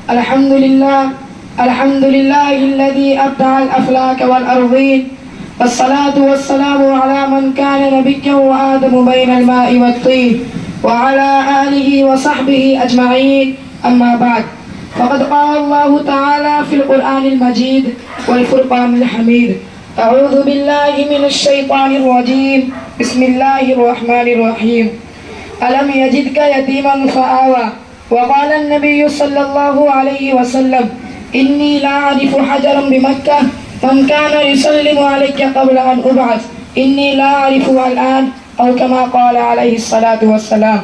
الحمد لله الذي أبدع الأفلاك والأرضين، والصلاة والسلام على من كان نبيا وآدم بين الماء والطين، وعلى آله وصحبه أجمعين. أما بعد، فقد قال الله تعالى في القرآن المجيد والفرقان الحميد: أعوذ بالله من الشيطان الرجيم، بسم الله الرحمن الرحيم. ألم يجدك يتيما فآوى. وقال النبي صلى الله عليه وسلم: إني لا أعرف حجرا بمكة من كان يسلم عليك قبل أن أبعث، إني لا أعرفه الآن، أو كما قال عليه الصلاة والسلام.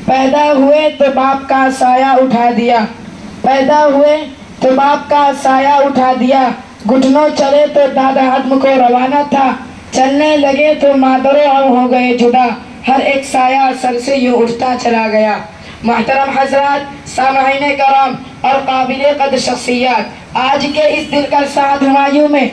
پیدا ہوئے تو باپ کا سایہ اٹھا دیا، پیدا ہوئے تو باپ کا سایہ اٹھا دیا، گھٹنوں چلے تو دادا عدم کو روانہ تھا، چلنے لگے تو مادر ہو گئے جدا، ہر ایک سایہ سر سے یوں اٹھتا چلا گیا. محترم حضرات، سامعین کرام اور قابل قدر شخصیات، آج کے اس دلکش ہمایوں میں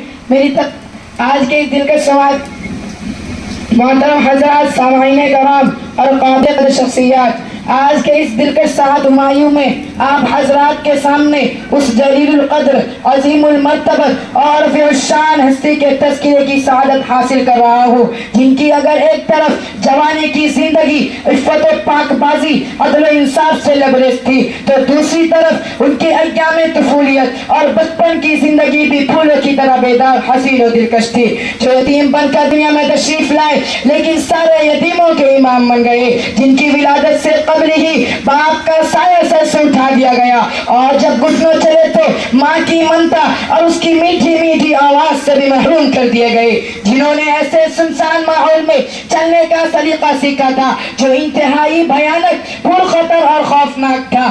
محترم حضرات، سامعین کرام اور قابل قدر شخصیات، آج کے اس دلکش ہمایوں میں آپ حضرات کے سامنے اس جلیل القدر، عظیم المرتبت اور رفیع الشان ہستی کے تذکرے کی سعادت حاصل کر رہا ہوں، جن کی اگر ایک طرف جوانی کی زندگی عفت و پاک بازی، عدل و انصاف سے لبریز تھی، تو دوسری طرف ان کی ایام طفولیت اور بچپن کی زندگی بھی پھولوں کی طرح بیدار، حسین و دلکش تھی، جو یتیم بن کر دنیا میں تشریف لائے لیکن سارے یتیموں کے امام بن گئے، جن کی ولادت سے قبل ہی باپ کا سایہ سر سے اٹھا دیا گیا، اور جب گھٹنوں چلے تو ماں کی ممتا اور اس کی میٹھی میٹھی آواز سے بھی محروم کر دیے گئے، جنہوں نے ایسے سنسان ماحول میں چلنے کا سلیقہ سیکھا تھا جو انتہائی بھیانک، پرخطر اور خوفناک تھا.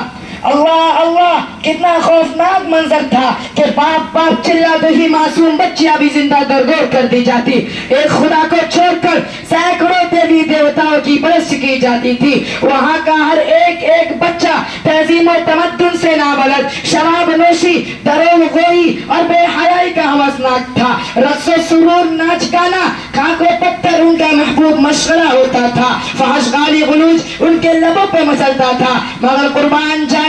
اللہ اللہ، کتنا خوفناک منظر تھا کہ باپ باپ چلاتے ہی معصوم بچیاں بھی زندہ درگور کر دی جاتی، ایک خدا کو چھوڑ کر سینکڑوں دیوی دیوتاؤں کی پرست کی جاتی تھی. وہاں کا ہر ایک ایک بچہ تہذیب و تمدن سے نابلد، شراب نوشی، دروغ گوئی اور بے حیائی کا ہوسناک تھا. رقص و سرور، ناچ گانا، خاک و پتھر ان کا محبوب مشغلہ ہوتا تھا، فحش گالی غلوج ان کے لبوں پہ مچلتا تھا. مگر قربان جائیے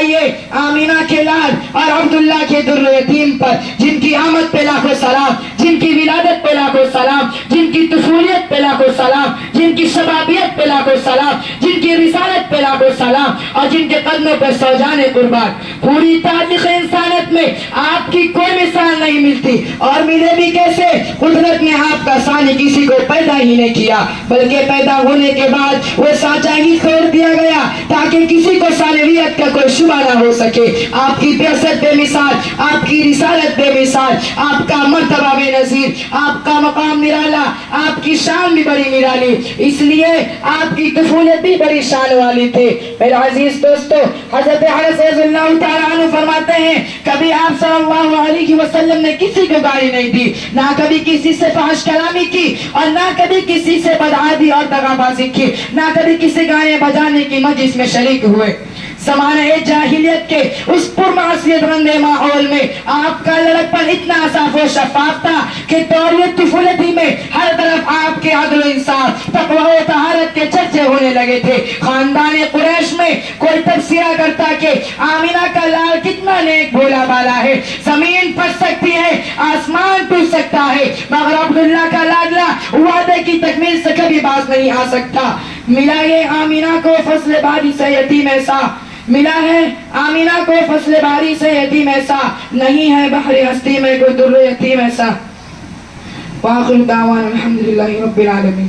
آمینہ کے لال اور عبداللہ کے در یتیم پر، جن کی آمد پہ لاکھوں سلام، جن کی ولادت پہ لاکھوں سلام، جن کی طفولیت پہ لاکھوں سلام، جن کی شبابیت پہ لاکھوں سلام، جن کی رسالت پہ لاکھوں سلام، اور جن کے قدموں پہ سو جانے قربان. پوری تاریخ انسانیت میں آپ کی کوئی مثال نہیں ملتی، اور ملے بھی کیسے؟ قدرت نے آپ کا ثانی کسی کو پیدا ہی نہیں کیا، بلکہ پیدا ہونے کے بعد وہ سانچہ ہی چھوڑ دیا گیا تاکہ کسی کو ثانویت کا کوئی شبہ نہ ہو سکے. آپ کی بعثت بے مثال، آپ کی رسالت بے مثال، آپ کا مرتبہ بے نظیر، آپ کا مقام نرالا، آپ کی شان بھی بڑی نرالی، اس لیے آپ کی طفولیت بھی بڑی شان والی تھی. میرے عزیز دوستو، حضرت انس رضی اللہ تعالیٰ عنہ فرماتے ہیں کبھی آپ صلی اللہ علیہ وسلم نے کسی کو گالی نہیں دی، نہ کبھی کسی سے فحش کلامی کی، اور نہ کبھی کسی سے بدعادی اور دغابازی کی، نہ کبھی کسی گانے بجانے کی مجلس میں شریک ہوئے. زمانہ جاہلیت کے اس پرمعصیت رنگے ماحول میں آپ کا لڑکپن اتنا صاف و شفاف تھا کہ دور طفولت ہی میں ہر طرف آپ کے عدل و انصاف، تقوی و طہارت کے چرچے ہونے لگے تھے. خاندان قریش میں کوئی تبصرہ کرتا کہ آمینہ کا لال کتنا نیک بھولا بالا ہے، زمین پھٹ سکتی ہے، آسمان ٹوٹ سکتا ہے، مگر عبداللہ کا لاڈلا وعدے کی تکمیل سے کبھی باز نہیں آ سکتا. ملا یہ آمینہ کو فضل باری سے یتیم ایسا، ملا ہے آمینہ کو فضل باری سے یتیم ایسا، نہیں ہے بحر ہستی میں کوئی در یتیم ایسا. وآخر دعوانا الحمدللہ رب العالمین.